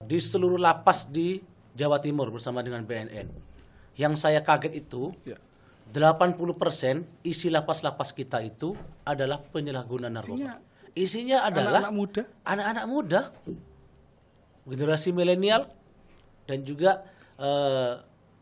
di seluruh lapas di Jawa Timur bersama dengan BNN. Yang saya kaget itu, 80% isi lapas-lapas kita itu adalah penyalahguna narkoba. Isinya adalah anak-anak muda, generasi milenial, dan juga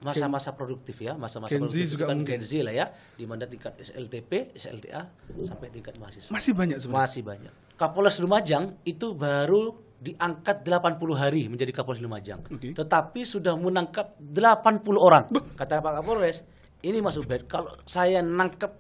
masa-masa produktif ya, masa-masa produktif juga kan Gen Z lah ya, di mana tingkat SLTP, SLTA sampai tingkat mahasiswa. Masih banyak sebenarnya. Masih banyak. Kapolres Lumajang itu baru diangkat 80 hari menjadi Kapolres Lumajang. Tetapi sudah menangkap 80 orang. Kata Pak Kapolres, ini Mas Ubed, kalau saya nangkep,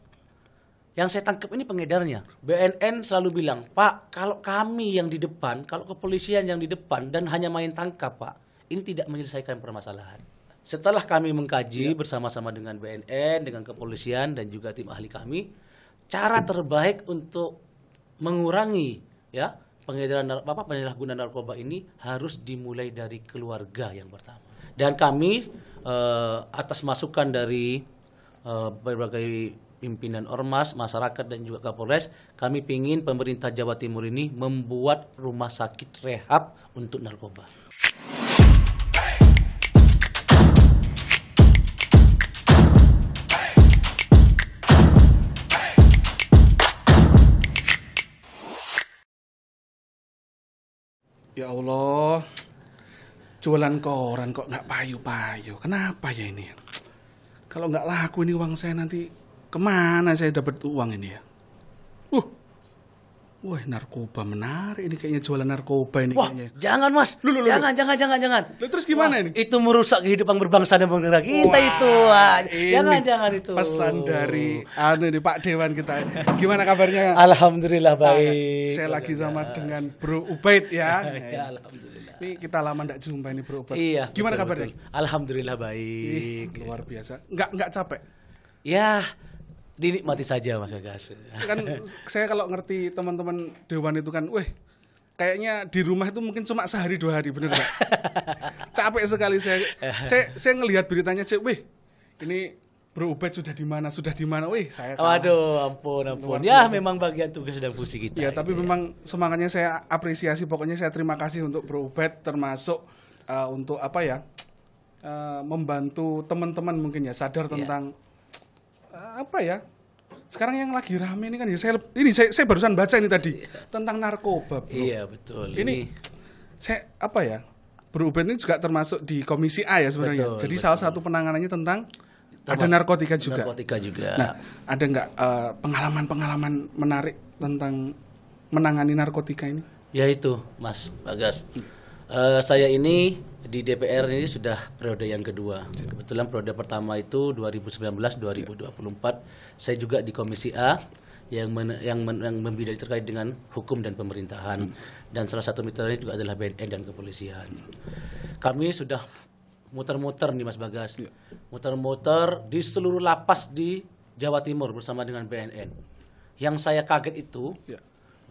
yang saya tangkap ini pengedarnya. BNN selalu bilang, Pak, kalau kami yang di depan, kalau kepolisian yang di depan dan hanya main tangkap, Pak, ini tidak menyelesaikan permasalahan. Setelah kami mengkaji bersama-sama dengan BNN, dengan kepolisian dan juga tim ahli kami, cara terbaik untuk mengurangi ya pengedaran penyalahgunaan narkoba ini harus dimulai dari keluarga yang pertama. Dan kami atas masukan dari berbagai pimpinan ormas, masyarakat dan juga Kapolres, kami ingin pemerintah Jawa Timur ini membuat rumah sakit rehab untuk narkoba. Ya Allah, jualan koran kok nggak payu-payu. Kenapa ya ini? Kalau nggak laku ini uang saya nanti kemana saya dapat uang ini ya? Wah, narkoba menarik ini kayaknya, jualan narkoba ini. Wah, kayaknya. Jangan Mas, jangan. Terus gimana ini? Itu merusak kehidupan berbangsa dan bernegara kita itu. Jangan itu. Pesan dari Pak Dewan kita. Gimana kabarnya? Alhamdulillah baik. Saya lagi sama dengan Bro Ubaid ya. Ya, alhamdulillah. Ini kita lama enggak jumpa ini Bro Ubaid. Iya. Gimana kabarnya? Alhamdulillah baik. Luar biasa. Enggak capek. Ya, dinikmati saja Mas Bagas. Kan saya kalau ngerti teman-teman Dewan itu kan, kayaknya di rumah itu mungkin cuma sehari 2 hari, bener nggak? Capek sekali saya ngelihat beritanya, ini Bro Ubaid sudah di mana? Saya kalah. Waduh, ampun. Ya, memang bagian tugas dan fungsi kita. Ya, tapi memang semangatnya saya apresiasi. Pokoknya saya terima kasih untuk Bro Ubaid, termasuk untuk membantu teman-teman mungkin ya sadar tentang sekarang yang lagi rame ini kan ya, saya barusan baca ini tadi tentang narkoba, Bro. Iya, betul. Ini saya Bro Ubaid ini juga termasuk di Komisi A ya sebenarnya. Jadi salah satu penanganannya tentang ada narkotika juga. Nah, ada nggak pengalaman menarik tentang menangani narkotika ini? Ya itu, Mas Bagas. Saya ini di DPR ini sudah periode yang kedua. Kebetulan periode pertama itu 2019-2024. Saya juga di Komisi A yang membidai terkait dengan hukum dan pemerintahan. Dan salah satu mitranya juga adalah BNN dan kepolisian. Kami sudah muter-muter nih Mas Bagas. Muter-muter di seluruh lapas di Jawa Timur bersama dengan BNN. Yang saya kaget itu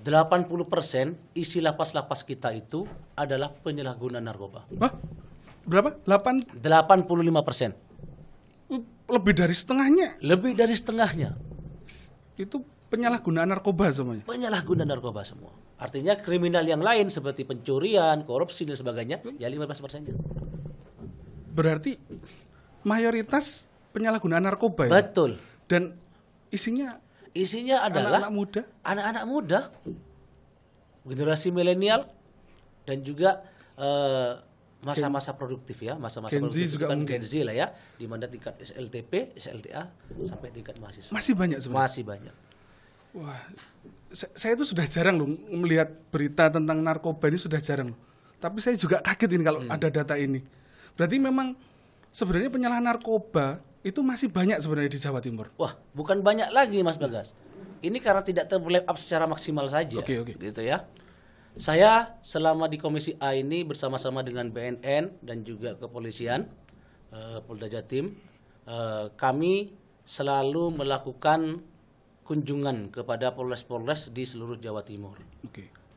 80% isi lapas-lapas kita itu adalah penyalahguna narkoba. Hah? Berapa? 85%. Lebih dari setengahnya. Lebih dari setengahnya. Itu penyalahgunaan narkoba semuanya. Penyalahguna narkoba semua. Artinya kriminal yang lain seperti pencurian, korupsi dan sebagainya, ya 15%. Berarti mayoritas penyalahgunaan narkoba ya? Betul. Dan isinya adalah anak-anak muda, generasi milenial, dan juga masa-masa produktif ya, masa-masa produktif juga kan Gen Z lah ya, di mana tingkat SLTP, SLTA sampai tingkat mahasiswa. Masih banyak sebenarnya. Masih banyak. Wah, saya itu sudah jarang loh melihat berita tentang narkoba ini, sudah jarang loh. Tapi saya juga kaget ini kalau ada data ini. Berarti memang sebenarnya penyalahan narkoba itu masih banyak sebenarnya di Jawa Timur. Wah, bukan banyak lagi Mas Bagas. Ini karena tidak ter-lap up secara maksimal saja. Oke. Gitu ya. Saya selama di Komisi A ini bersama-sama dengan BNN dan juga kepolisian, Polda Jatim, kami selalu melakukan kunjungan kepada polres-polres di seluruh Jawa Timur.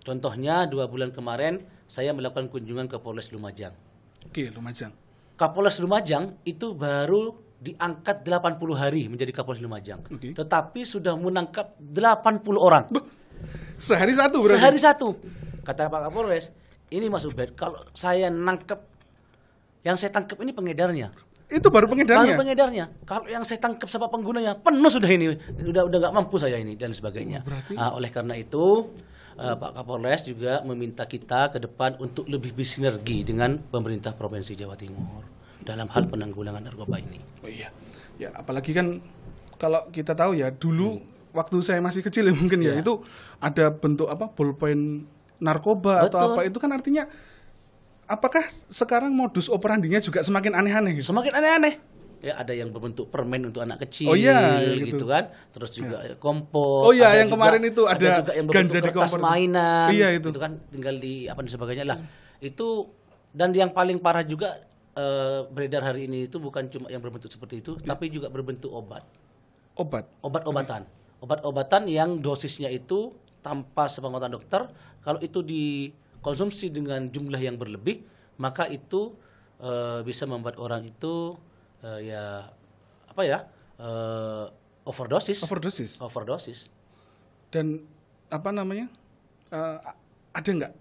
Contohnya 2 bulan kemarin saya melakukan kunjungan ke Polres Lumajang. Lumajang. Kapolres Lumajang itu baru diangkat 80 hari menjadi Kapolres Lumajang. Tetapi sudah menangkap 80 orang. Sehari satu berarti? Sehari satu. Kata Pak Kapolres, ini Mas Ubed, kalau saya nangkep, yang saya tangkap ini pengedarnya. Itu baru pengedarnya. Baru pengedarnya. Kalau yang saya tangkap sama penggunanya penuh sudah ini, udah nggak mampu saya ini dan sebagainya. Oleh karena itu Pak Kapolres juga meminta kita ke depan untuk lebih bersinergi dengan pemerintah Provinsi Jawa Timur dalam hal penanggulangan narkoba ini. Oh iya, ya apalagi kan kalau kita tahu ya dulu waktu saya masih kecil ya mungkin ya itu ada bentuk apa bolpen narkoba. Betul. Atau apa itu kan artinya. Apakah sekarang modus operandinya juga semakin aneh-aneh gitu? Semakin aneh-aneh. Ya, ada yang berbentuk permen untuk anak kecil, gitu kan. Terus juga kompor. Oh iya, yang juga, kemarin itu ada juga yang ganja di kertas mainan. Iya itu. Kan tinggal di apa dan sebagainya lah. Itu dan yang paling parah juga beredar hari ini itu bukan cuma yang berbentuk seperti itu, tapi juga berbentuk obat. Obat-obatan. Obat-obatan yang dosisnya itu tanpa sepengetahuan dokter, kalau itu konsumsi dengan jumlah yang berlebih, maka itu bisa membuat orang itu overdosis. Dan apa namanya? Ada nggak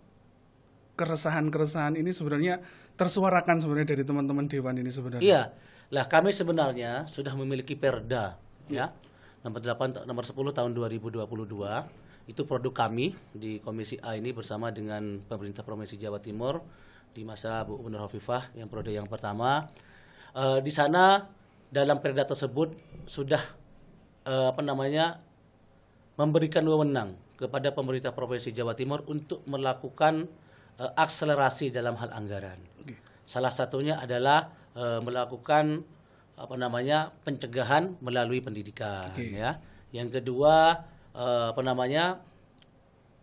keresahan ini sebenarnya tersuarakan sebenarnya dari teman-teman dewan ini sebenarnya? Iya, lah kami sebenarnya sudah memiliki Perda ya nomor 10 tahun 2022. Itu produk kami di Komisi A ini bersama dengan pemerintah Provinsi Jawa Timur di masa Bu Gubernur Hovifah yang periode yang pertama. Di sana dalam Perda tersebut sudah memberikan wewenang kepada pemerintah Provinsi Jawa Timur untuk melakukan akselerasi dalam hal anggaran. Salah satunya adalah melakukan pencegahan melalui pendidikan ya. Yang kedua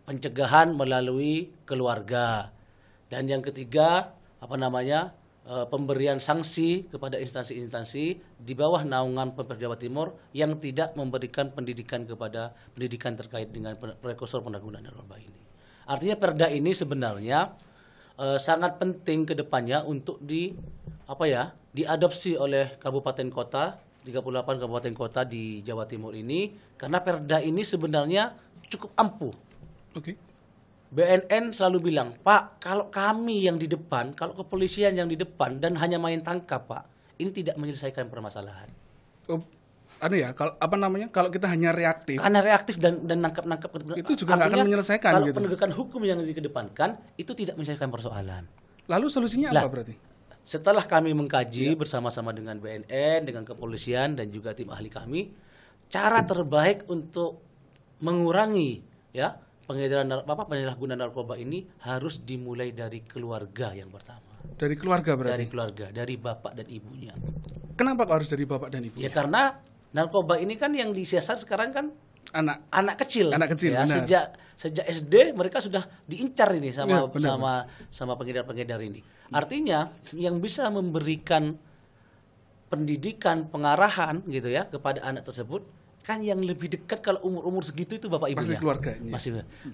pencegahan melalui keluarga, dan yang ketiga pemberian sanksi kepada instansi-instansi di bawah naungan Pemprov Jawa Timur yang tidak memberikan pendidikan terkait dengan prekursor penanggulangan narkoba ini. Artinya Perda ini sebenarnya sangat penting ke depannya untuk diadopsi oleh kabupaten kota, 38 kabupaten kota di Jawa Timur ini, karena Perda ini sebenarnya cukup ampuh. BNN selalu bilang, Pak, kalau kami yang di depan, kalau kepolisian yang di depan dan hanya main tangkap, Pak, ini tidak menyelesaikan permasalahan. Kalau kita hanya reaktif. Karena reaktif dan nangkap itu juga nggak akan menyelesaikan. Kalau penegakan hukum yang dikedepankan itu tidak menyelesaikan persoalan. Lalu solusinya apa berarti? Setelah kami mengkaji bersama-sama dengan BNN, dengan kepolisian dan juga tim ahli kami, cara terbaik untuk mengurangi penyalahgunaan narkoba ini harus dimulai dari keluarga yang pertama. Dari keluarga berarti? Dari keluarga, dari bapak dan ibunya. Kenapa kok harus dari bapak dan ibunya? Ya karena narkoba ini kan yang disasar sekarang kan anak kecil. Ya, sejak SD mereka sudah diincar ini sama pengedar-pengedar ini. Artinya yang bisa memberikan pendidikan, pengarahan gitu ya kepada anak tersebut kan yang lebih dekat kalau umur-umur segitu itu bapak ibunya.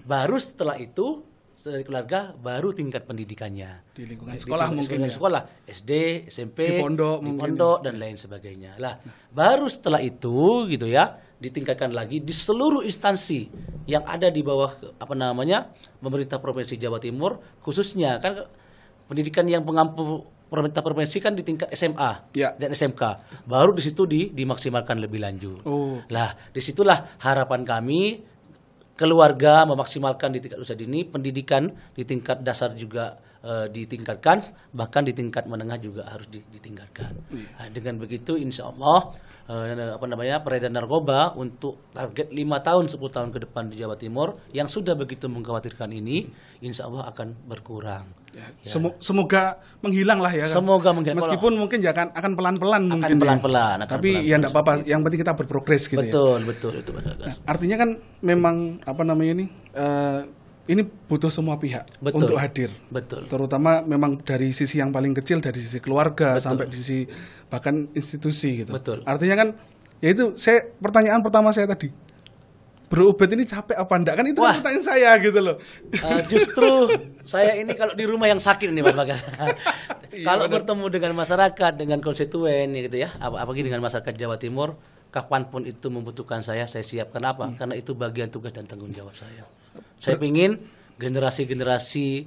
Baru setelah itu dari keluarga baru tingkat pendidikannya. Di lingkungan sekolah mungkin. Sekolah SD, SMP, di pondok dan lain sebagainya. Lah, baru setelah itu gitu ya ditingkatkan lagi di seluruh instansi yang ada di bawah pemerintah Provinsi Jawa Timur, khususnya kan pendidikan yang pengampu pemerintah provinsi kan di tingkat SMA dan SMK. Baru di situ dimaksimalkan lebih lanjut. Lah, disitulah harapan kami keluarga memaksimalkan di tingkat usia dini, pendidikan di tingkat dasar juga ditingkatkan, bahkan di tingkat menengah juga harus ditingkatkan. Nah, dengan begitu insya Allah peredaran narkoba untuk target 5 tahun 10 tahun ke depan di Jawa Timur yang sudah begitu mengkhawatirkan ini insya Allah akan berkurang. Semoga menghilang lah ya. Semoga menghilang. Meskipun mungkin akan pelan-pelan mungkin. Pelan-pelan. Tapi ya enggak apa-apa, yang penting kita berprogres gitu. Betul itu. Artinya kan memang ini butuh semua pihak untuk hadir. Betul. Terutama memang dari sisi yang paling kecil, dari sisi keluarga sampai di sisi bahkan institusi gitu. Betul. Artinya kan ya itu pertanyaan pertama saya tadi. Bro Ubed ini capek apa enggak? Kan itu pertanyaan saya gitu loh. Justru saya ini kalau di rumah yang sakit nih Mas Bagas. Kalau bertemu dengan masyarakat, dengan konstituen gitu ya, apalagi dengan masyarakat Jawa Timur, kapanpun itu membutuhkan saya siap. Kenapa? Karena itu bagian tugas dan tanggung jawab saya. Saya ingin generasi-generasi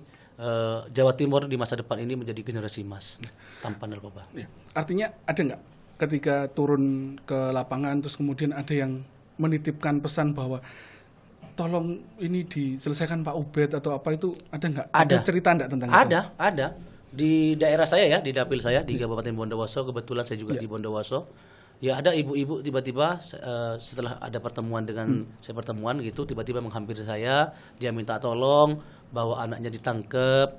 Jawa Timur di masa depan ini menjadi generasi emas tanpa narkoba. Artinya ada nggak ketika turun ke lapangan terus kemudian ada yang menitipkan pesan bahwa tolong ini diselesaikan Pak Ubed atau apa, itu ada nggak? Ada cerita nggak tentang itu? Ada. Di daerah saya ya, di dapil saya di Kabupaten Bondowoso, kebetulan saya juga di Bondowoso. Ya ada ibu-ibu tiba-tiba setelah ada pertemuan dengan saya pertemuan gitu, tiba-tiba menghampiri saya, dia minta tolong bahwa anaknya ditangkap,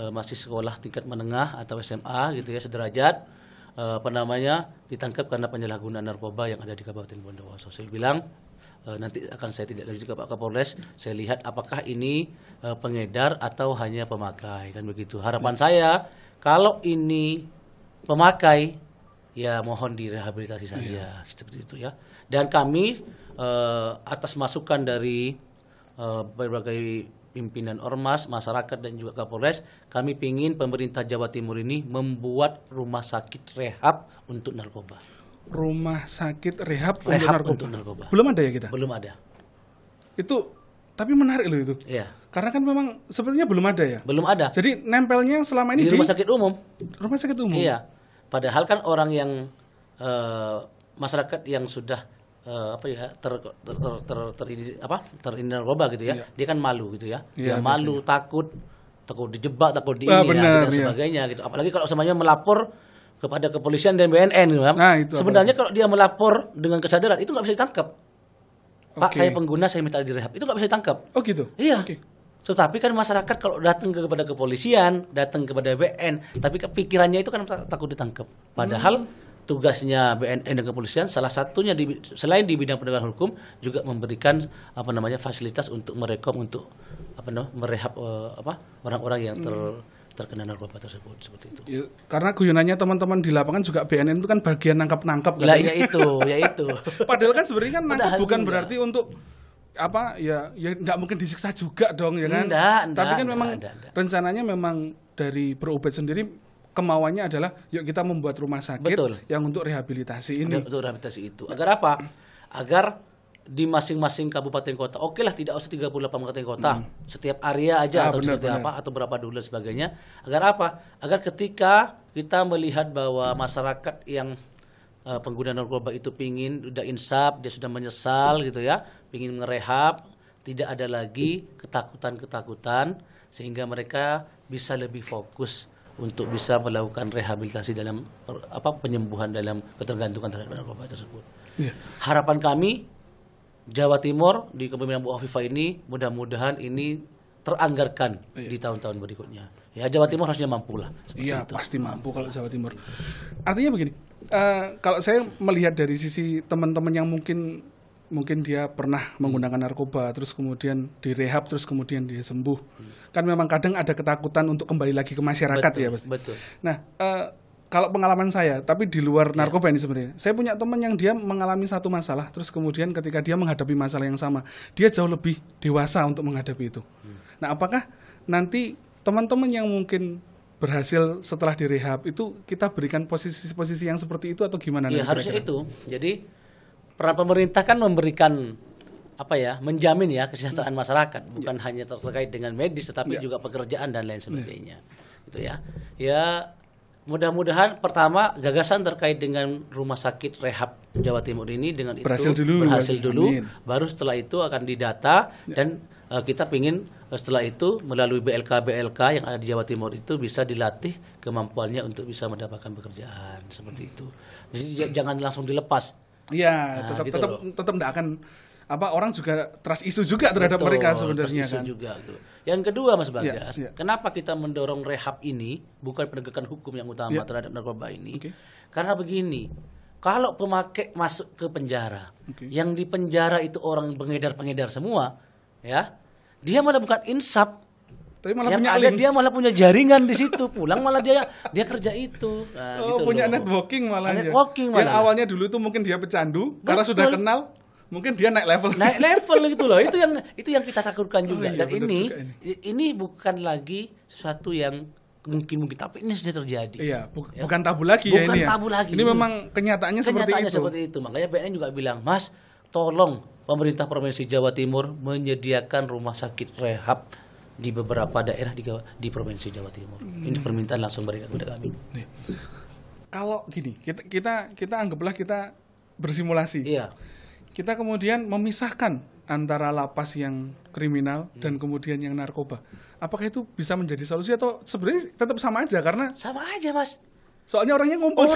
masih sekolah tingkat menengah atau SMA gitu ya, sederajat, ditangkap karena penyalahgunaan narkoba yang ada di Kabupaten Bondowoso. Saya bilang nanti akan saya tidak lanjut ke Pak Kapolres, saya lihat apakah ini pengedar atau hanya pemakai, kan begitu. Harapan saya kalau ini pemakai, ya mohon direhabilitasi saja, seperti itu ya. Dan kami atas masukan dari berbagai pimpinan ormas, masyarakat dan juga Kapolres, kami ingin pemerintah Jawa Timur ini membuat rumah sakit rehab untuk narkoba. Rumah sakit rehab untuk narkoba. Belum ada ya kita? Belum ada. Itu tapi menarik loh itu. Iya. Karena kan memang sepertinya belum ada ya. Belum ada. Jadi nempelnya selama ini di rumah sakit umum. Rumah sakit umum. Iya. Padahal kan orang yang masyarakat yang sudah terini narkoba gitu ya, dia kan malu gitu ya, dia malu, takut dijebak, takut dan sebagainya gitu. Apalagi kalau semuanya melapor kepada kepolisian dan BNN gitu kan. Sebenarnya kalau dia melapor dengan kesadaran itu nggak bisa ditangkap. Pak, saya pengguna, saya minta direhab, itu nggak bisa ditangkap. Oh gitu. Iya. Tetapi kan masyarakat kalau datang kepada kepolisian, datang kepada BNN, tapi pikirannya itu kan takut ditangkap. Padahal tugasnya BNN dan kepolisian salah satunya selain di bidang penegakan hukum juga memberikan fasilitas untuk merekom, untuk merehab orang-orang yang terkena narkoba tersebut, seperti itu. Ya, karena guyonannya teman-teman di lapangan juga BNN itu kan bagian nangkap-nangkap lah, ya itu. Padahal kan sebenarnya kan nangkap bukan berarti untuk ya enggak mungkin disiksa juga dong ya kan. Tapi kan memang rencananya memang dari Bro Ubed sendiri kemauannya adalah yuk kita membuat rumah sakit yang untuk rehabilitasi ini. Untuk rehabilitasi itu. Agar apa? Agar di masing-masing kabupaten kota, lah tidak usah 38 kabupaten kota, setiap area aja atau seperti apa, atau berapa dulu dan sebagainya. Agar apa? Agar ketika kita melihat bahwa masyarakat yang pengguna narkoba itu udah insaf, dia sudah menyesal gitu ya, pingin ngerehab, tidak ada lagi ketakutan-ketakutan, sehingga mereka bisa lebih fokus untuk bisa melakukan rehabilitasi dalam penyembuhan dalam ketergantungan terhadap narkoba tersebut. Harapan kami Jawa Timur di kepemimpinan Bu Hovifah ini mudah-mudahan ini teranggarkan di tahun-tahun berikutnya. Ya, Jawa Timur harusnya mampu lah. Iya, pasti mampu kalau Jawa Timur. Artinya begini, kalau saya melihat dari sisi teman-teman yang mungkin dia pernah menggunakan narkoba, terus kemudian direhab, terus kemudian dia sembuh. Kan memang kadang ada ketakutan untuk kembali lagi ke masyarakat. Betul. Nah, kalau pengalaman saya, tapi di luar narkoba ini sebenarnya, saya punya teman yang dia mengalami satu masalah, terus kemudian ketika dia menghadapi masalah yang sama, dia jauh lebih dewasa untuk menghadapi itu. Nah, apakah nanti teman-teman yang mungkin berhasil setelah direhab itu kita berikan posisi-posisi yang seperti itu atau gimana? Iya, harusnya itu. Jadi peran pemerintah kan memberikan menjamin ya kesejahteraan masyarakat, bukan hanya terkait dengan medis, tetapi juga pekerjaan dan lain sebagainya. Gitu ya. Ya, mudah-mudahan pertama gagasan terkait dengan rumah sakit rehab Jawa Timur ini dengan berhasil dulu, baru setelah itu akan didata dan kita ingin setelah itu melalui BLK yang ada di Jawa Timur itu bisa dilatih kemampuannya untuk bisa mendapatkan pekerjaan seperti itu. Jadi jangan langsung dilepas. Iya, tetap tidak akan orang juga trust isu juga terhadap mereka sebenarnya kan. Juga, gitu. Yang kedua Mas Bagas, kenapa kita mendorong rehab ini bukan penegakan hukum yang utama terhadap narkoba ini? Karena begini, kalau pemakai masuk ke penjara, yang di penjara itu orang pengedar semua, ya, dia malah bukan insaf. Tapi malah yang punya ada dia malah punya jaringan di situ, pulang malah dia kerja itu. Gitu punya networking malah. Yang awalnya dulu itu mungkin dia pecandu, karena sudah kenal, mungkin dia naik level gitu loh. Itu yang kita takutkan juga. Dan ini bukan lagi sesuatu yang mungkin tapi ini sudah terjadi. Iya, bukan tabu lagi ya ini. Bukan tabu lagi. Ini memang kenyataannya seperti itu. Makanya BNN juga bilang, "Mas, tolong pemerintah Provinsi Jawa Timur menyediakan rumah sakit rehab di beberapa daerah di Provinsi Jawa Timur. Ini permintaan langsung mereka kepada kami. Kalau gini, kita anggaplah kita bersimulasi. Iya. Kita kemudian memisahkan antara lapas yang kriminal dan kemudian yang narkoba. Apakah itu bisa menjadi solusi atau sebenarnya tetap sama aja karena sama aja, Mas. Soalnya orangnya ngumpul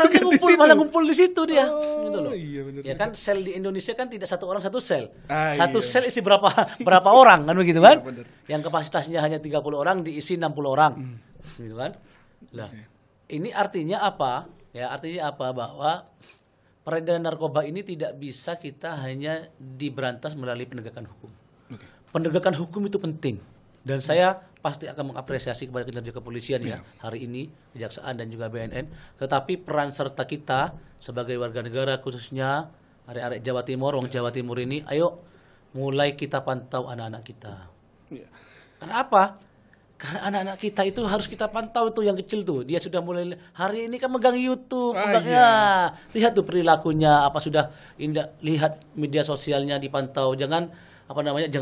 malah ngumpul di situ dia. Oh, gitu loh. Iya benar. Ya kan sel di Indonesia kan tidak satu orang satu sel. Iya. Sel isi berapa orang kan begitu kan? Iya, yang kapasitasnya hanya 30 orang diisi 60 orang. Gitu kan? Lah, ini artinya apa? Ya, artinya apa? Bahwa peredaran narkoba ini tidak bisa kita hanya diberantas melalui penegakan hukum. Penegakan hukum itu penting. Dan saya pasti akan mengapresiasi kepada kinerja kepolisian ya hari ini, kejaksaan dan juga BNN. Tetapi peran serta kita sebagai warga negara khususnya arek-arek Jawa Timur, wong Jawa Timur ini, ayo mulai kita pantau anak-anak kita. Karena apa? Karena anak-anak kita itu harus kita pantau tuh yang kecil tuh. Dia sudah mulai hari ini kan megang YouTube, lihat tuh perilakunya apa sudah lihat media sosialnya dipantau. Jangan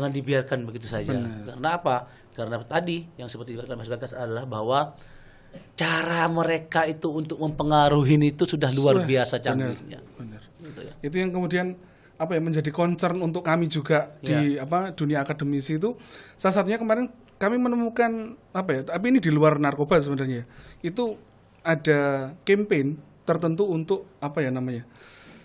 dibiarkan begitu saja. Karena apa? Karena tadi yang seperti dikatakan Mas Bagas adalah bahwa cara mereka itu untuk mempengaruhi itu sudah luar biasa canggihnya. Benar. Gitu ya. Itu yang kemudian menjadi concern untuk kami juga di dunia akademisi itu. Salah satunya kemarin kami menemukan tapi ini di luar narkoba sebenarnya. Itu ada campaign tertentu untuk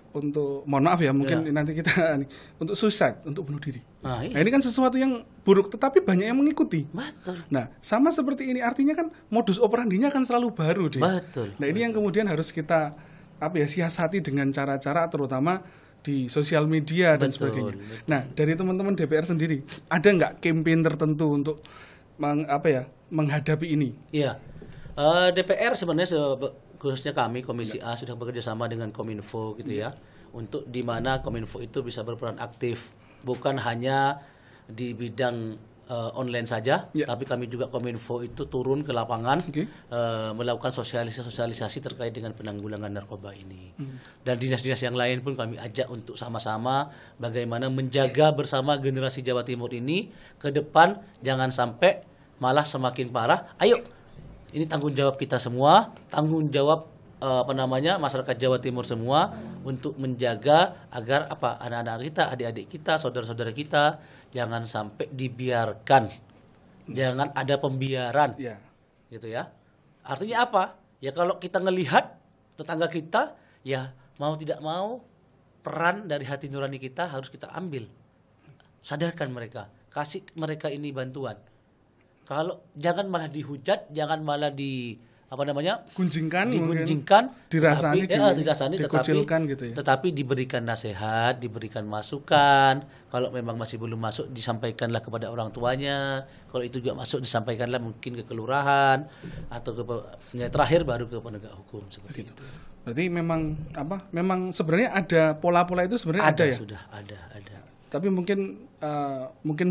untuk mohon maaf ya mungkin nanti kita untuk suicide, untuk bunuh diri. Nah, ini kan sesuatu yang buruk tetapi banyak yang mengikuti. Betul. Nah, sama seperti ini artinya kan modus operandinya kan selalu baru deh. Betul. Nah, ini yang kemudian harus kita siasati dengan cara-cara terutama di sosial media dan sebagainya. Betul. Nah, dari teman-teman DPR sendiri ada nggak campaign tertentu untuk menghadapi ini? Iya. DPR sebenarnya khususnya kami Komisi A sudah bekerja sama dengan Kominfo gitu ya, untuk di mana Kominfo itu bisa berperan aktif bukan hanya di bidang online saja, tapi kami juga Kominfo itu turun ke lapangan melakukan sosialisasi terkait dengan penanggulangan narkoba ini. Dan dinas-dinas yang lain pun kami ajak untuk sama-sama bagaimana menjaga bersama generasi Jawa Timur ini ke depan, jangan sampai malah semakin parah. Ayo, ini tanggung jawab kita semua, tanggung jawab masyarakat Jawa Timur semua untuk menjaga agar anak-anak kita, adik-adik kita, saudara-saudara kita jangan sampai dibiarkan, jangan ada pembiaran, gitu ya. Artinya apa? Ya kalau kita ngelihat tetangga kita, ya mau tidak mau peran dari hati nurani kita harus kita ambil, sadarkan mereka, kasih mereka ini bantuan. Kalau jangan malah dihujat, jangan malah digunjingkan, dirasani, dikucilkan gitu ya. Tetapi diberikan nasihat, diberikan masukan. Kalau memang masih belum masuk, disampaikanlah kepada orang tuanya. Kalau itu juga masuk, disampaikanlah mungkin ke kelurahan atau terakhir baru ke penegak hukum seperti itu. Berarti memang sebenarnya ada pola-pola itu sebenarnya ada ya? Sudah ada. Tapi mungkin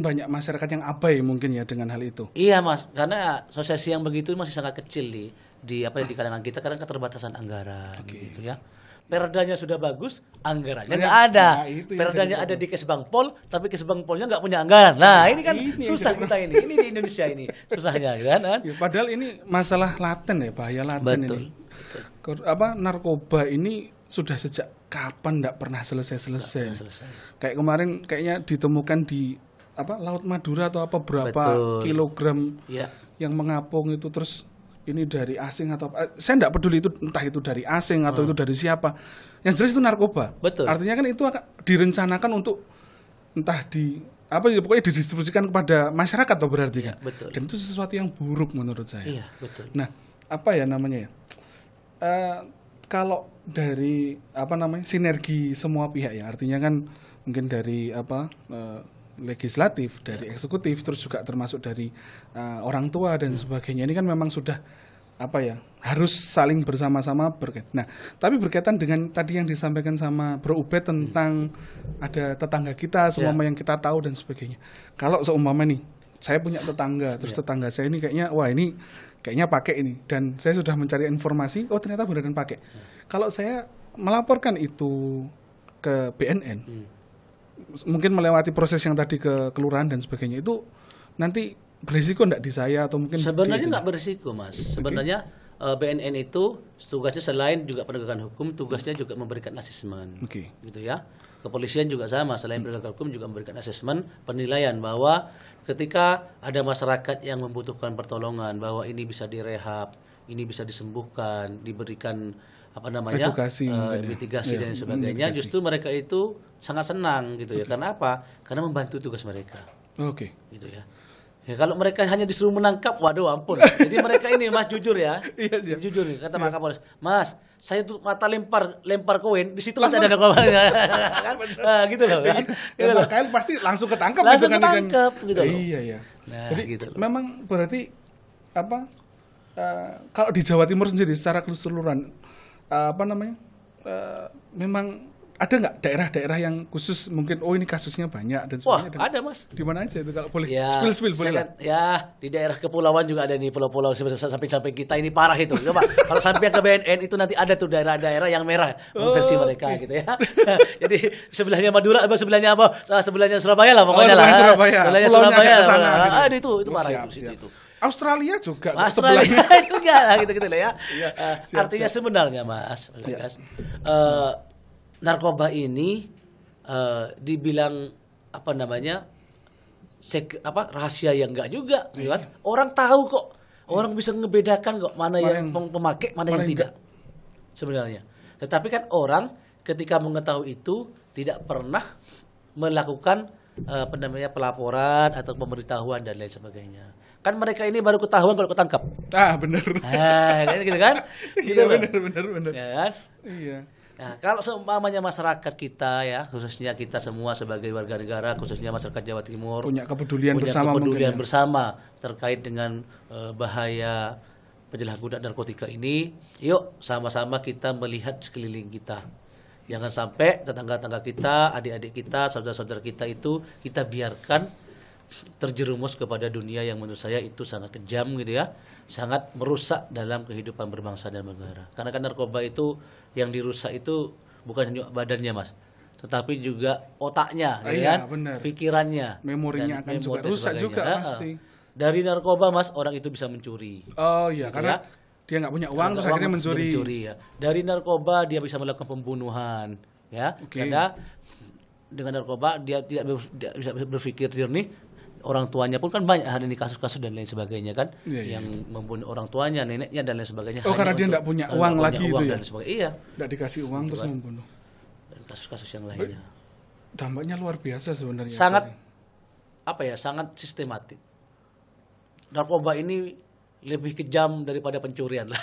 banyak masyarakat yang abai mungkin ya dengan hal itu. Iya Mas, karena asosiasi yang begitu masih sangat kecil di kalangan kita karena keterbatasan anggaran gitu ya. Perdanya sudah bagus, anggarannya nggak ada. Perdanya ada di Kesbangpol, tapi Kesbangpolnya nggak punya anggaran. Nah ini kan susah kita ini di Indonesia ini susahnya kan. Ya, padahal ini masalah laten ya, bahaya laten. Betul. Ini. Narkoba ini sudah sejak kapan nggak pernah selesai. Kayak kemarin kayaknya ditemukan di Laut Madura atau berapa kilogram yang mengapung itu, terus ini dari asing atau saya nggak peduli itu entah itu dari asing atau itu dari siapa, yang jelas itu narkoba. Betul. Artinya kan itu akan direncanakan untuk entah pokoknya didistribusikan kepada masyarakat atau berarti kan. Betul. Dan itu sesuatu yang buruk menurut saya. Iya, betul. Nah, kalau dari sinergi semua pihak ya, artinya kan mungkin dari legislatif, dari eksekutif, terus juga termasuk dari orang tua dan sebagainya, ini kan memang sudah harus saling bersama-sama Nah, tapi berkaitan dengan tadi yang disampaikan sama Bro Ubed tentang ada tetangga kita semua yang kita tahu dan sebagainya. Kalau seumpama nih saya punya tetangga, terus tetangga saya ini kayaknya pakai ini, dan saya sudah mencari informasi, ternyata beneran pakai. Kalau saya melaporkan itu ke BNN, mungkin melewati proses yang tadi ke kelurahan dan sebagainya, itu nanti berisiko enggak di saya atau mungkin sebenarnya nggak berisiko, Mas. Sebenarnya BNN itu tugasnya selain juga penegakan hukum, tugasnya juga memberikan asesmen, gitu ya. Kepolisian juga sama, selain penegakan hukum juga memberikan asesmen, penilaian bahwa ketika ada masyarakat yang membutuhkan pertolongan, bahwa ini bisa direhab, ini bisa disembuhkan, diberikan edukasi, mitigasi dan sebagainya, justru mereka itu sangat senang gitu ya. Karena apa? Karena membantu tugas mereka. Gitu ya. Ya, kalau mereka hanya disuruh menangkap, waduh ampun. Jadi mereka ini, Mas, jujur ya. Jujur nih, kata Pak Kapolres. Mas, saya tuh mata lempar koin, di situ masih ada narkoba. Kan? Gitu loh kan. Gitu loh. Kalian pasti langsung ketangkap gitu kan. Gitu loh. Iya. Nah, jadi gitu loh. memang berarti kalau di Jawa Timur sendiri secara keseluruhan memang ada nggak daerah-daerah yang khusus mungkin ini kasusnya banyak dan sebagainya? Wah, ada, Mas. Di mana aja itu kalau boleh? Ya, Spill boleh lah. Ya, di daerah kepulauan juga ada nih, pulau-pulau samping-samping kita ini parah itu. Coba kalau sampai ke BNN itu nanti ada tuh daerah-daerah yang merah versi mereka gitu ya. Jadi sebelahnya Madura, sebelahnya Surabaya lah pokoknya lah. Sebelahnya Surabaya. Itu parah itu. Australia juga. Australia juga lah gitu lah ya. Artinya sebenarnya, Mas, narkoba ini dibilang rahasia yang enggak juga, kan? Orang tahu kok, orang bisa ngebedakan kok mana yang pemakai, mana yang tidak sebenarnya. Tetapi kan orang ketika mengetahui itu tidak pernah melakukan pelaporan atau pemberitahuan dan lain sebagainya. Kan mereka ini baru ketahuan kalau ketangkap. Benar. Kan gitu kan? Iya, benar. Ya kan? Iya. Nah, kalau seumpamanya masyarakat kita ya, khususnya kita semua sebagai warga negara, khususnya masyarakat Jawa Timur punya kepedulian bersama terkait dengan bahaya penyalahgunaan narkotika ini, yuk sama-sama kita melihat sekeliling kita. Jangan sampai tetangga-tetangga kita, adik-adik kita, saudara-saudara kita itu kita biarkan terjerumus kepada dunia yang menurut saya itu sangat kejam gitu ya, sangat merusak dalam kehidupan berbangsa dan negara. Karena kan narkoba itu yang dirusak itu bukan hanya badannya, Mas, tetapi juga otaknya, pikirannya, memorinya akan juga rusak juga pasti. Dari narkoba, Mas, orang itu bisa mencuri. Gitu karena dia nggak punya uang terus akhirnya mencuri. Ya. Dari narkoba dia bisa melakukan pembunuhan, ya. Karena dengan narkoba dia tidak bisa berpikir jernih. Orang tuanya pun kan banyak hari ini kasus-kasus dan lain sebagainya kan, yang membunuh orang tuanya, neneknya dan lain sebagainya. Karena dia tidak punya uang lagi itu ya. Iya. Tidak dikasih uang terus membunuh. Dan kasus-kasus yang lainnya. Dampaknya luar biasa sebenarnya. Sangat sangat sistematik. Narkoba ini lebih kejam daripada pencurian lah.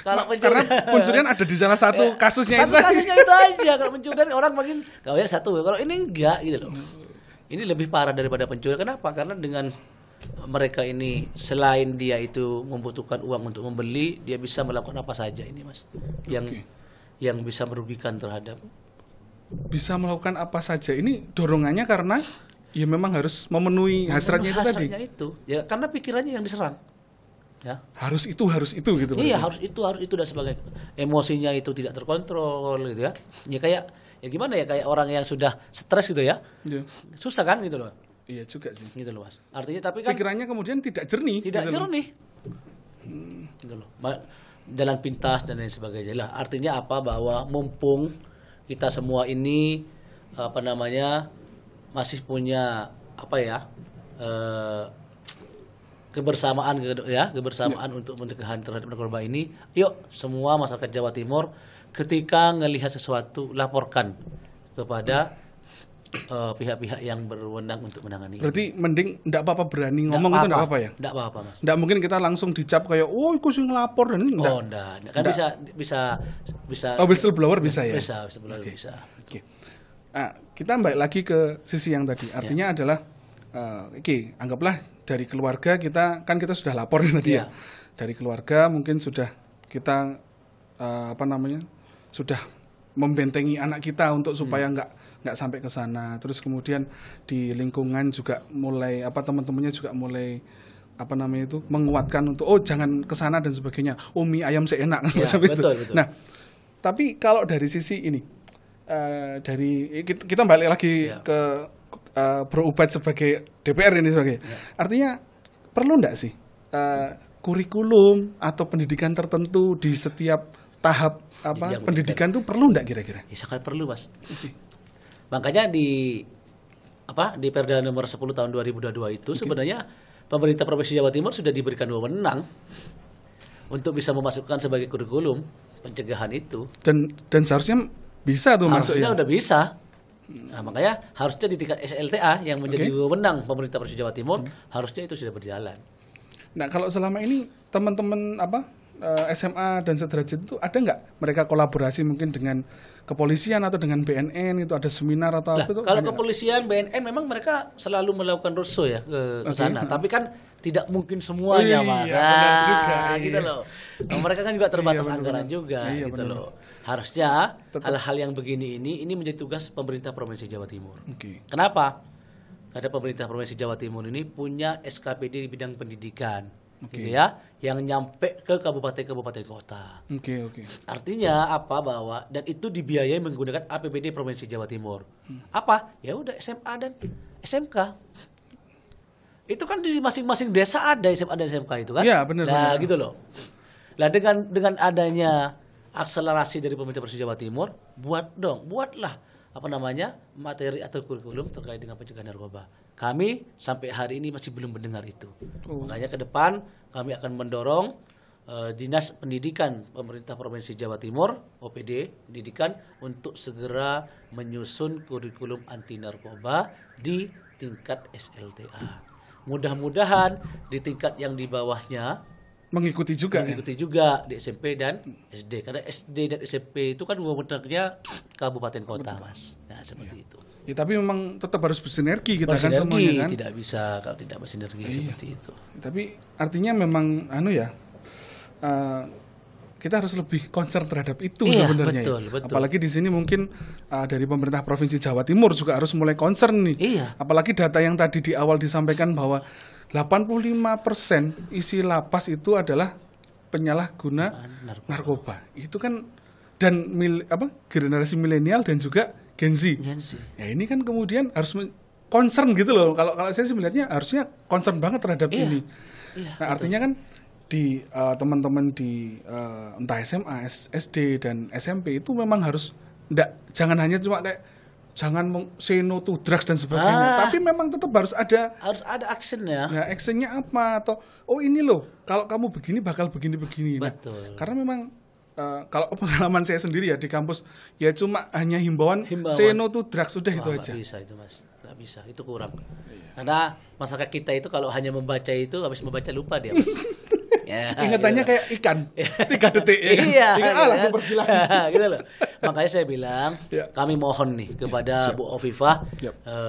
Kalau karena pencurian ada di salah satu kasusnya itu. Kasusnya itu aja. Kalau pencurian orang makin satu. Kalau ini enggak gitu loh. Ini lebih parah daripada pencurian. Kenapa? Karena dengan mereka ini selain dia itu membutuhkan uang untuk membeli, dia bisa melakukan apa saja ini, Mas. Yang bisa merugikan terhadap. Bisa melakukan apa saja. Ini dorongannya karena ya memang harus memenuhi hasratnya itu tadi. Itu. Ya karena pikirannya yang diserang. Ya. Harus itu gitu. Iya, harus itu dan sebagainya. Emosinya itu tidak terkontrol gitu ya. Ya gimana ya, kayak orang yang sudah stres gitu ya. Susah kan gitu loh. Iya juga sih. Gitu loh, Mas. Artinya tapi kan pikirannya kemudian tidak jernih. Gitu loh. Jalan pintas dan lain sebagainya lah. Artinya apa? Bahwa mumpung kita semua ini masih punya kebersamaan untuk pencegahan terhadap narkoba ini. Yuk semua masyarakat Jawa Timur ketika ngelihat sesuatu laporkan kepada pihak-pihak yang berwenang untuk menangani. Berarti mending enggak apa-apa berani ngomong itu enggak apa-apa ya? Enggak apa-apa, Mas. Enggak mungkin kita langsung dicap kayak iku sing ngelapor dan enggak. Enggak. Kan bisa whistleblower bisa ya? Bisa. Oke. Nah, kita balik lagi ke sisi yang tadi. Artinya adalah anggaplah dari keluarga kita sudah lapor tadi ya. Dari keluarga mungkin sudah kita sudah membentengi anak kita untuk supaya nggak sampai ke sana. Terus kemudian di lingkungan juga mulai teman-temannya juga mulai menguatkan untuk jangan ke sana dan sebagainya. Mie ayam seenak betul. Nah, tapi kalau dari sisi ini dari kita balik lagi ke berubat sebagai DPR ini sebagai. Artinya perlu enggak sih kurikulum atau pendidikan tertentu di setiap tahap pendidikan itu perlu enggak kira-kira? Ya, sangat perlu, Mas. Makanya di Perda nomor 10 tahun 2022 itu sebenarnya pemerintah Provinsi Jawa Timur sudah diberikan wewenang untuk bisa memasukkan sebagai kurikulum pencegahan itu. Dan seharusnya bisa tuh masuk ya. Harusnya udah bisa. Nah, makanya harusnya di tingkat SLTA yang menjadi wewenang pemerintah Provinsi Jawa Timur harusnya itu sudah berjalan. Nah, kalau selama ini teman-teman SMA dan sederajat itu ada nggak mereka kolaborasi mungkin dengan kepolisian atau dengan BNN itu ada seminar atau apa itu? Kalau kepolisian BNN memang mereka selalu melakukan roadshow ya ke sana, tapi kan tidak mungkin semuanya, Mas. Iya, benar juga, gitu loh. Nah, mereka kan juga terbatas anggaran juga gitu loh. Harusnya hal-hal yang begini ini menjadi tugas pemerintah Provinsi Jawa Timur. Kenapa? Karena pemerintah Provinsi Jawa Timur ini punya SKPD di bidang pendidikan. Gitu ya, yang nyampe ke kabupaten-kabupaten kota. Artinya bahwa dan itu dibiayai menggunakan APBD Provinsi Jawa Timur. Ya udah SMA dan SMK. Itu kan di masing-masing desa ada SMA dan SMK itu kan? Iya, benar. Nah, gitu loh. Nah, dengan adanya akselerasi dari pemerintah Provinsi Jawa Timur, buatlah materi atau kurikulum terkait dengan pencegahan narkoba. Kami sampai hari ini masih belum mendengar itu. Makanya ke depan kami akan mendorong Dinas Pendidikan Pemerintah Provinsi Jawa Timur, OPD Pendidikan, untuk segera menyusun kurikulum anti narkoba di tingkat SLTA. Mudah-mudahan di tingkat yang di bawahnya mengikuti juga di SMP dan SD, karena SD dan SMP itu kan wewenangnya kabupaten kota. Betul. Mas. Nah, seperti itu. Ya, tapi memang tetap harus bersinergi kita kan semuanya kan. Tidak bisa kalau tidak bersinergi seperti itu. Tapi artinya memang kita harus lebih concern terhadap itu sebenarnya. Betul. Apalagi di sini mungkin dari pemerintah Provinsi Jawa Timur juga harus mulai concern nih. Apalagi data yang tadi di awal disampaikan bahwa 85% isi lapas itu adalah penyalahguna narkoba. Itu kan dan generasi milenial dan juga Gen Z. Ya ini kan kemudian harus concern gitu loh. Kalau saya sih melihatnya harusnya concern banget terhadap ini. Nah, artinya kan di teman-teman di entah SMA, SD dan SMP itu memang harus jangan hanya cuma kayak jangan say no to drugs dan sebagainya, tapi memang tetap harus ada actionnya. Ya, actionnya apa atau ini loh kalau kamu begini bakal begini. Betul. Nah, karena memang kalau pengalaman saya sendiri ya di kampus ya cuma hanya himbauan say no to drugs sudah itu aja. Nggak bisa itu, Mas. Nggak bisa, itu kurang. Karena masyarakat kita itu kalau hanya membaca itu habis membaca lupa dia, Mas. Ingatannya kayak ikan 3 detik langsung berhilang gitu loh. Makanya saya bilang kami mohon nih kepada Bu Hovifah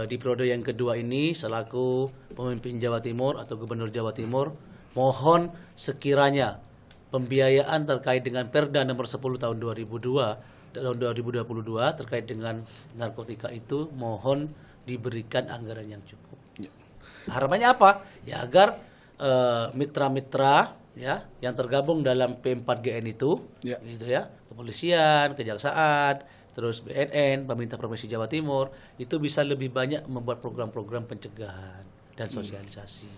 di periode yang kedua ini selaku pemimpin Jawa Timur atau Gubernur Jawa Timur, mohon sekiranya pembiayaan terkait dengan Perda nomor 10 tahun 2022 terkait dengan narkotika itu mohon diberikan anggaran yang cukup. Harapannya apa? Ya agar mitra-mitra yang tergabung dalam P4GN itu, gitu ya, kepolisian, kejaksaan, terus BNN, pemerintah Provinsi Jawa Timur itu bisa lebih banyak membuat program-program pencegahan dan sosialisasi.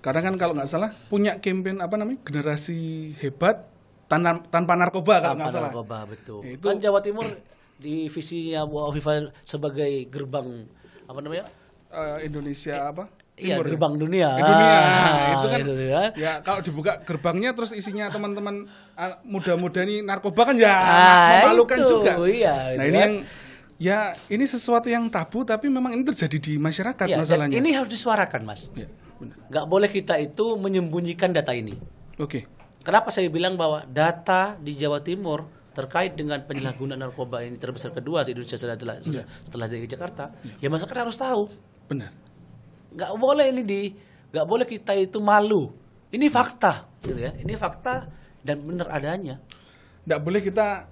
Karena kan kalau nggak salah punya campaign generasi hebat tanpa narkoba kalau nggak salah. Tanpa narkoba, betul. Ya, itu kan Jawa Timur di visinya Bu Hovifah sebagai gerbang Indonesia Iya, gerbang dunia. Itu kan ya kalau dibuka gerbangnya terus isinya teman-teman muda-muda ini narkoba kan memalukan juga. Nah, ini yang ini sesuatu yang tabu tapi memang ini terjadi di masyarakat masalahnya. Ini harus disuarakan, Mas. Nggak boleh kita itu menyembunyikan data ini. Kenapa saya bilang bahwa data di Jawa Timur terkait dengan penyalahgunaan narkoba ini terbesar kedua di Indonesia setelah DKI Jakarta, ya masyarakat harus tahu. Benar. Nggak boleh kita itu malu. Ini fakta, gitu ya. Ini fakta dan benar adanya. Nggak boleh kita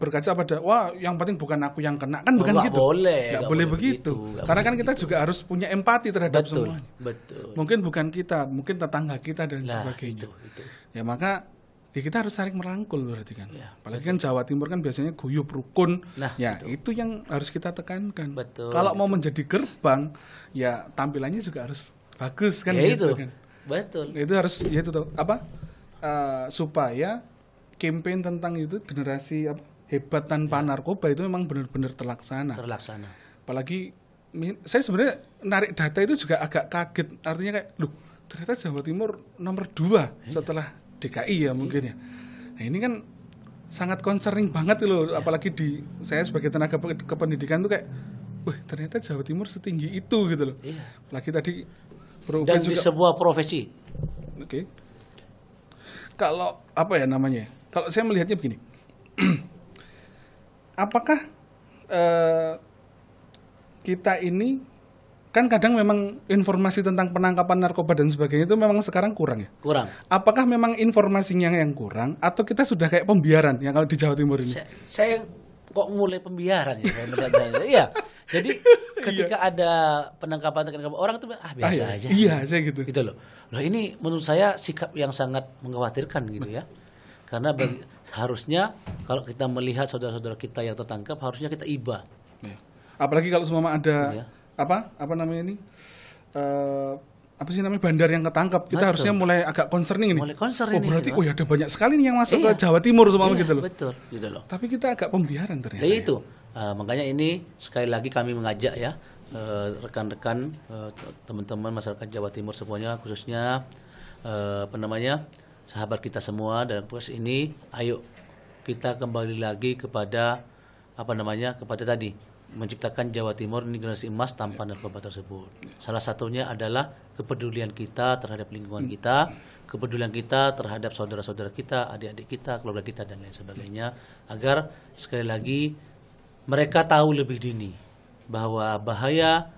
berkaca pada yang penting bukan aku yang kena kan bukan gitu. Nggak boleh begitu. Karena kan kita juga harus punya empati terhadap semuanya. Betul. Mungkin bukan kita, mungkin tetangga kita dan sebagainya. Itu. Ya maka ya kita harus saling merangkul berarti kan. Ya, apalagi kan Jawa Timur kan biasanya guyup rukun. Nah, ya itu yang harus kita tekankan. Betul. Kalau mau menjadi gerbang, ya tampilannya juga harus bagus kan. Ya gitu itu. Kan. Betul. Itu harus ya itu apa? Supaya campaign tentang itu generasi hebat tanpa narkoba itu memang benar-benar terlaksana. Apalagi saya sebenarnya narik data itu juga agak kaget. Artinya kayak, loh ternyata Jawa Timur nomor 2 setelah DKI ya mungkin ya. Nah ini kan sangat concerning banget loh. Apalagi saya sebagai tenaga kependidikan tuh kayak, wah ternyata Jawa Timur setinggi itu gitu loh. Apalagi tadi dan juga, di sebuah profesi. Oke. Kalau apa ya namanya? Kalau saya melihatnya begini. Apakah kita ini kan kadang memang informasi tentang penangkapan narkoba dan sebagainya itu memang sekarang kurang ya? Kurang. Apakah memang informasinya yang kurang atau kita sudah kayak pembiaran yang kalau di Jawa Timur ini? Saya kok mulai pembiaran ya? Iya. Jadi ketika ada penangkapan orang itu biasa aja. Iya, saya gitu. Gitu loh. Nah ini menurut saya sikap yang sangat mengkhawatirkan gitu ya. Karena harusnya kalau kita melihat saudara-saudara kita yang tertangkap harusnya kita iba. Apalagi kalau semua ada apa namanya ini apa sih namanya bandar yang ketangkap, kita harusnya mulai agak concerning nih. Berarti ya ada banyak sekali nih yang masuk ke Jawa Timur semua gitu loh. Betul, gitu loh. Tapi kita agak pembiaran ternyata. Ya itu. Makanya ini sekali lagi kami mengajak ya rekan-rekan teman-teman masyarakat Jawa Timur semuanya khususnya sahabat kita semua dalam proses ini, ayo kita kembali lagi kepada kepada tadi menciptakan Jawa Timur ini generasi emas tanpa narkoba tersebut. Salah satunya adalah kepedulian kita terhadap lingkungan kita, kepedulian kita terhadap saudara-saudara kita, adik-adik kita, keluarga kita dan lain sebagainya, agar sekali lagi mereka tahu lebih dini bahwa bahaya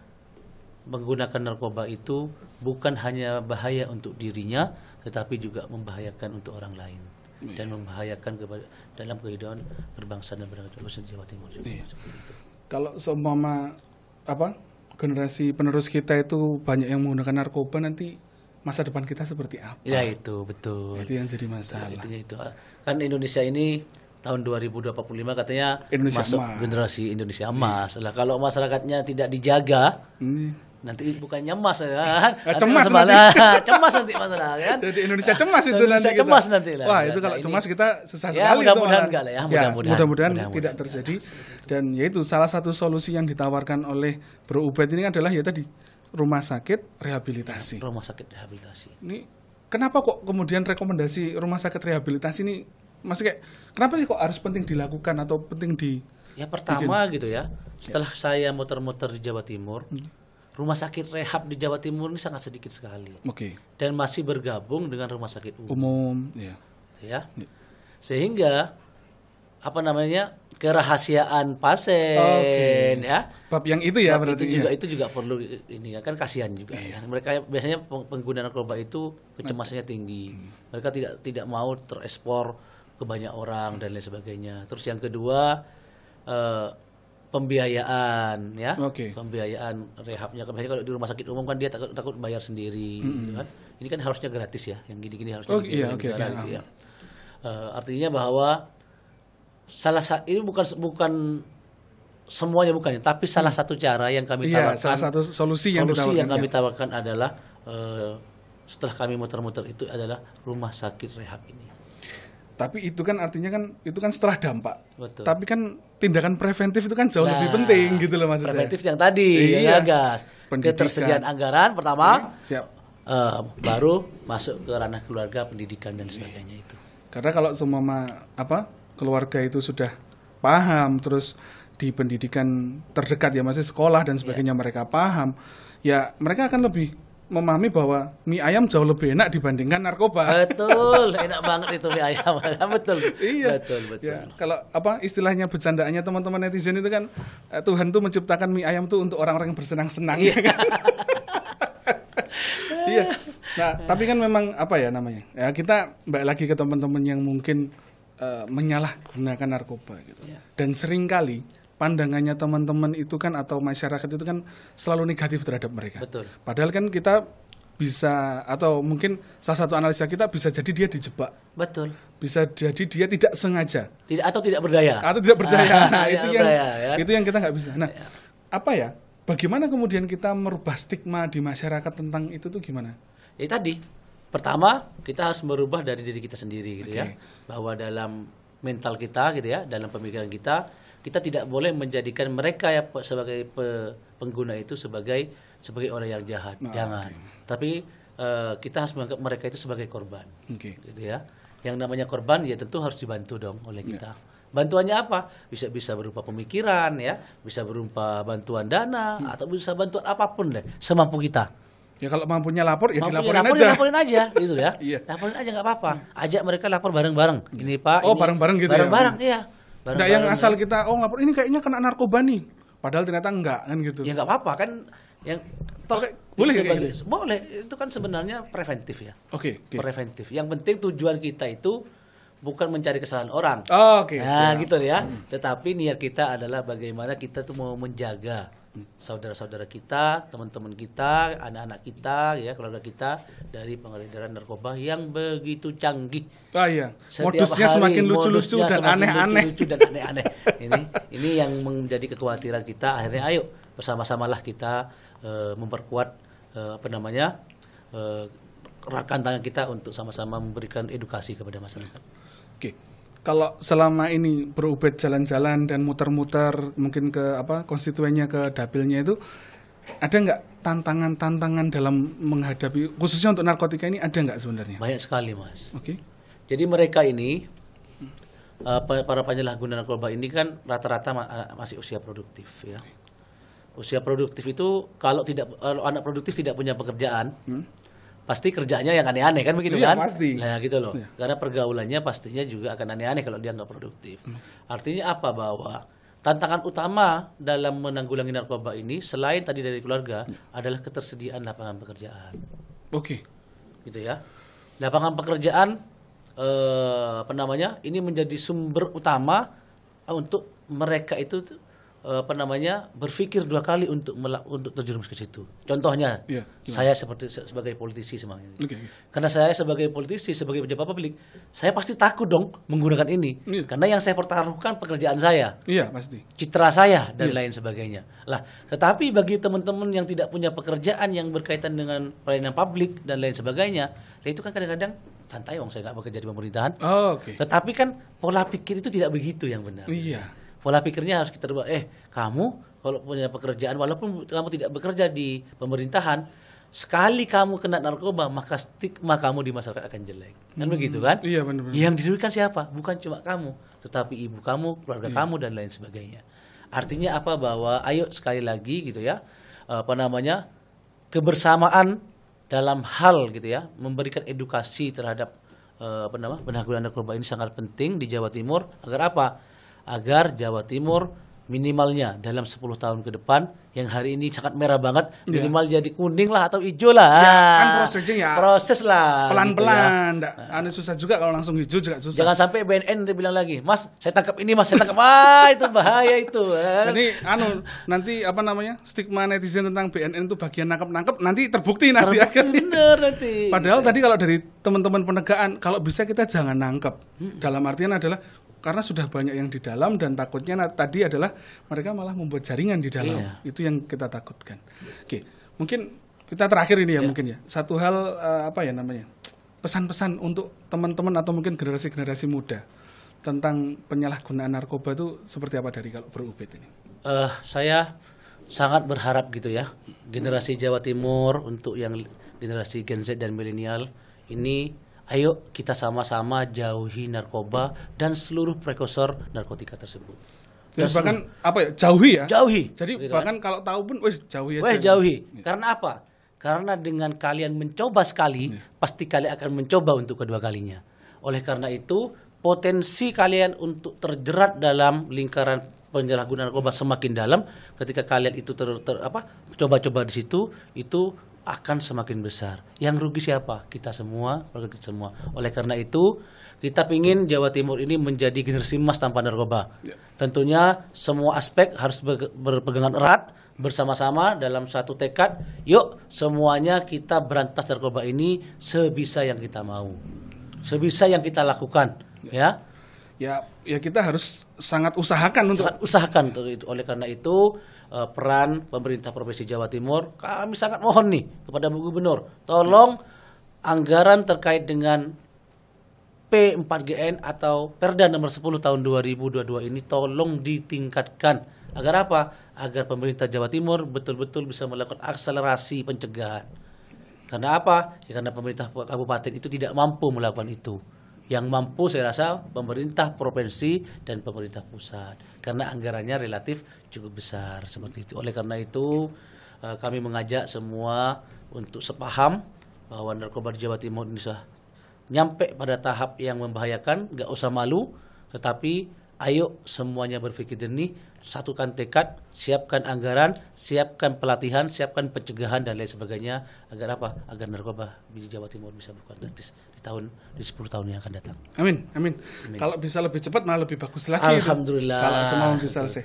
menggunakan narkoba itu bukan hanya bahaya untuk dirinya, tetapi juga membahayakan untuk orang lain dan membahayakan dalam kehidupan berbangsa dan bernegara di Jawa Timur juga. Seperti itu. Kalau seumpama generasi penerus kita itu banyak yang menggunakan narkoba, nanti masa depan kita seperti apa? Ya itu betul. Itu yang jadi masalah. Itu kan Indonesia ini tahun 2045 katanya Indonesia masuk emas. generasi Indonesia emas. Lah kalau masyarakatnya tidak dijaga, nanti bukannya emas kan? Cemas nanti masalah kan? Jadi Indonesia cemas itu Indonesia nanti. Cemas nanti lah. Wah itu kalau cemas kita susah ya, sekali. Mudah-mudahan enggak lah ya. Mudah-mudahan tidak terjadi. Dan yaitu salah satu solusi yang ditawarkan oleh Bro Ubed ini adalah ya tadi rumah sakit rehabilitasi. Rumah sakit rehabilitasi. Ini kenapa kok kemudian rekomendasi rumah sakit rehabilitasi ini masih kayak kenapa sih kok harus penting dilakukan atau penting di? Ya pertama gitu ya. Setelah saya muter-muter di Jawa Timur. Rumah sakit rehab di Jawa Timur ini sangat sedikit sekali. Dan masih bergabung dengan rumah sakit umum. Ya. Gitu ya. Sehingga kerahasiaan pasien ya. Bab yang itu ya berarti itu juga perlu ini kan kasihan juga ya. Mereka biasanya pengguna narkoba itu kecemasannya tinggi. Mereka tidak mau terekspor ke banyak orang dan lain sebagainya. Terus yang kedua pembiayaan ya, pembiayaan rehabnya. Biasanya kalau di rumah sakit umum kan dia takut bayar sendiri, gitu kan. Ini kan harusnya gratis ya, yang gini-gini harusnya gitu ya. Artinya bahwa ini bukan semuanya bukan, tapi salah satu cara yang kami tawarkan, salah satu solusi yang kami tawarkan adalah setelah kami muter-muter itu adalah rumah sakit rehab ini. Tapi itu kan artinya kan itu kan setelah dampak. Betul. Tapi kan tindakan preventif itu kan jauh lebih penting gitu loh maksud preventif saya. yang tadi ketersediaan anggaran pertama, baru masuk ke ranah keluarga, pendidikan dan sebagainya itu. Karena kalau semua keluarga itu sudah paham, terus di pendidikan terdekat ya masih sekolah dan sebagainya mereka paham, ya mereka akan lebih memahami bahwa mie ayam jauh lebih enak dibandingkan narkoba. Betul, enak banget itu mie ayam. Betul. Iya. Betul. Ya, kalau istilahnya bercandaannya teman-teman netizen itu kan Tuhan tuh menciptakan mie ayam tuh untuk orang-orang yang bersenang-senang. Iya. Nah, tapi kan memang ya kita balik lagi ke teman-teman yang mungkin menyalahgunakan narkoba gitu. Dan seringkali pandangannya teman-teman itu kan atau masyarakat itu kan selalu negatif terhadap mereka. Betul. Padahal kan kita bisa, atau mungkin salah satu analisa kita bisa jadi dia dijebak. Betul. Bisa jadi dia tidak sengaja. Tidak berdaya. Atau tidak berdaya. Nah, ya. Itu yang kita nggak bisa. Nah, apa ya? Bagaimana kemudian kita merubah stigma di masyarakat tentang itu tuh gimana? Ya tadi, pertama kita harus merubah dari diri kita sendiri gitu ya. Bahwa dalam mental kita gitu ya, dalam pemikiran kita tidak boleh menjadikan mereka ya sebagai pengguna itu sebagai orang yang jahat. Jangan. Tapi kita harus menganggap mereka itu sebagai korban. Gitu ya. Yang namanya korban ya tentu harus dibantu dong oleh kita. Bantuannya apa? Bisa berupa pemikiran ya, bisa berupa bantuan dana atau bisa bantuan apapun deh, semampu kita. Ya kalau mampunya lapor ya dilaporin aja gitu ya. Laporin aja nggak apa-apa. Ajak mereka lapor bareng-bareng. Ini Pak. Oh, bareng-bareng gitu bareng-bareng, ya. Nggak yang asal kita lapor ini kayaknya kena narkoba nih. Padahal ternyata enggak kan gitu. Ya nggak apa-apa kan yang boleh gitu. Boleh. Itu kan sebenarnya preventif ya. Oke. Preventif. Yang penting tujuan kita itu bukan mencari kesalahan orang. Nah, gitu ya. Tetapi niat kita adalah bagaimana kita tuh mau menjaga saudara-saudara kita, teman-teman kita, anak-anak kita, ya keluarga kita dari pengedaran narkoba yang begitu canggih. Modusnya semakin lucu-lucu dan aneh-aneh. Ini yang menjadi kekhawatiran kita. Akhirnya ayo bersama-samalah kita memperkuat rekan tangan kita untuk sama-sama memberikan edukasi kepada masyarakat. Oke. Kalau selama ini Bro Ubed jalan-jalan dan muter-muter mungkin ke konstituennya, ke dapilnya itu, ada nggak tantangan-tantangan dalam menghadapi khususnya untuk narkotika ini, ada nggak sebenarnya? Banyak sekali, Mas. Oke. Jadi mereka ini para penyalahguna narkoba ini kan rata-rata masih usia produktif ya. Usia produktif itu kalau anak produktif tidak punya pekerjaan, pasti kerjanya yang aneh-aneh kan begitu kan? Pasti. Nah gitu loh. Karena pergaulannya pastinya juga akan aneh-aneh kalau dia nggak produktif. Artinya apa? Bahwa tantangan utama dalam menanggulangi narkoba ini selain tadi dari keluarga adalah ketersediaan lapangan pekerjaan. Oke. Gitu ya. Lapangan pekerjaan ini menjadi sumber utama untuk mereka itu berpikir dua kali untuk terjerumus ke situ. Contohnya, saya sebagai politisi semuanya. Karena saya sebagai politisi, sebagai pejabat publik, saya pasti takut dong menggunakan ini. Karena yang saya pertaruhkan pekerjaan saya, pasti. citra saya dan lain sebagainya. Lah, tetapi bagi teman-teman yang tidak punya pekerjaan yang berkaitan dengan pelayanan publik dan lain sebagainya, itu kan kadang-kadang santai, saya nggak bekerja di pemerintahan. Tetapi kan pola pikir itu tidak begitu yang benar. Pola pikirnya harus kita rubah. Kamu kalau punya pekerjaan, walaupun kamu tidak bekerja di pemerintahan, sekali kamu kena narkoba, maka stigma kamu di masyarakat akan jelek. Kan begitu kan? Iya, benar. Yang dirugikan siapa? Bukan cuma kamu, tetapi ibu kamu, keluarga kamu, dan lain sebagainya. Artinya apa? Bahwa ayo sekali lagi gitu ya, kebersamaan dalam hal gitu ya, memberikan edukasi terhadap penanggulangan narkoba ini sangat penting di Jawa Timur. Agar apa? Agar Jawa Timur minimalnya dalam 10 tahun ke depan, yang hari ini sangat merah banget, minimal jadi kuning lah atau hijau lah. Kan prosesnya proses lah. Pelan-pelan. Gitu ya. Susah juga kalau langsung hijau juga susah. Jangan sampai BNN dia bilang lagi, Mas, saya tangkap ini, Mas, saya tangkap. Itu bahaya itu. Jadi nanti stigma netizen tentang BNN itu bagian nangkep nanti terbukti nanti. Bener nanti. Padahal tadi kalau dari teman-teman penegakan, kalau bisa kita jangan nangkep. Dalam artian adalah karena sudah banyak yang di dalam, dan takutnya tadi adalah mereka malah membuat jaringan di dalam. Itu yang kita takutkan. Oke, mungkin kita terakhir ini ya mungkin ya. Satu hal pesan-pesan untuk teman-teman atau mungkin generasi-generasi muda tentang penyalahgunaan narkoba itu seperti apa dari kalau Bro Ubed ini? Saya sangat berharap gitu ya, generasi Jawa Timur untuk yang generasi Gen Z dan milenial ini, ayo kita sama-sama jauhi narkoba dan seluruh prekursor narkotika tersebut. Dan bahkan jauhi ya? Jauhi. Jadi gitu bahkan kalau tahu pun jauhi aja. Jauhi. Karena apa? Karena dengan kalian mencoba sekali, pasti kalian akan mencoba untuk kedua kalinya. Oleh karena itu, potensi kalian untuk terjerat dalam lingkaran penyalahgunaan narkoba semakin dalam. Ketika kalian itu coba-coba di situ, itu akan semakin besar. Yang rugi siapa? Kita semua, keluarga kita semua. Oleh karena itu, kita ingin Jawa Timur ini menjadi generasi emas tanpa narkoba. Tentunya semua aspek harus berpegangan erat, bersama-sama dalam satu tekad, yuk semuanya kita berantas narkoba ini sebisa yang kita mau, sebisa yang kita lakukan, ya. Ya kita harus sangat usahakan untuk itu. Oleh karena itu peran pemerintah Provinsi Jawa Timur, kami sangat mohon nih kepada Bu Gubernur, tolong anggaran terkait dengan P4GN atau Perda nomor 10 tahun 2022 ini tolong ditingkatkan. Agar apa? Agar pemerintah Jawa Timur betul-betul bisa melakukan akselerasi pencegahan. Karena apa? Ya karena pemerintah kabupaten itu tidak mampu melakukan itu. Yang mampu saya rasa pemerintah provinsi dan pemerintah pusat. Karena anggarannya relatif cukup besar seperti itu. Oleh karena itu kami mengajak semua untuk sepaham bahwa narkoba di Jawa Timur ini sudah nyampe pada tahap yang membahayakan, nggak usah malu, tetapi ayo semuanya berpikir jernih, satukan tekad, siapkan anggaran, siapkan pelatihan, siapkan pencegahan dan lain sebagainya agar apa? Agar narkoba di Jawa Timur bisa bukan gratis di 10 tahun yang akan datang. Amin. Kalau bisa lebih cepat malah lebih bagus lagi. Alhamdulillah. Kalau semua bisa selesai.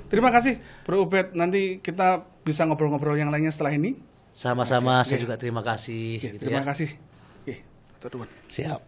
Terima kasih Bro Ubed. Nanti kita bisa ngobrol-ngobrol yang lainnya setelah ini. Sama-sama, saya juga terima kasih. Terima kasih. Siap.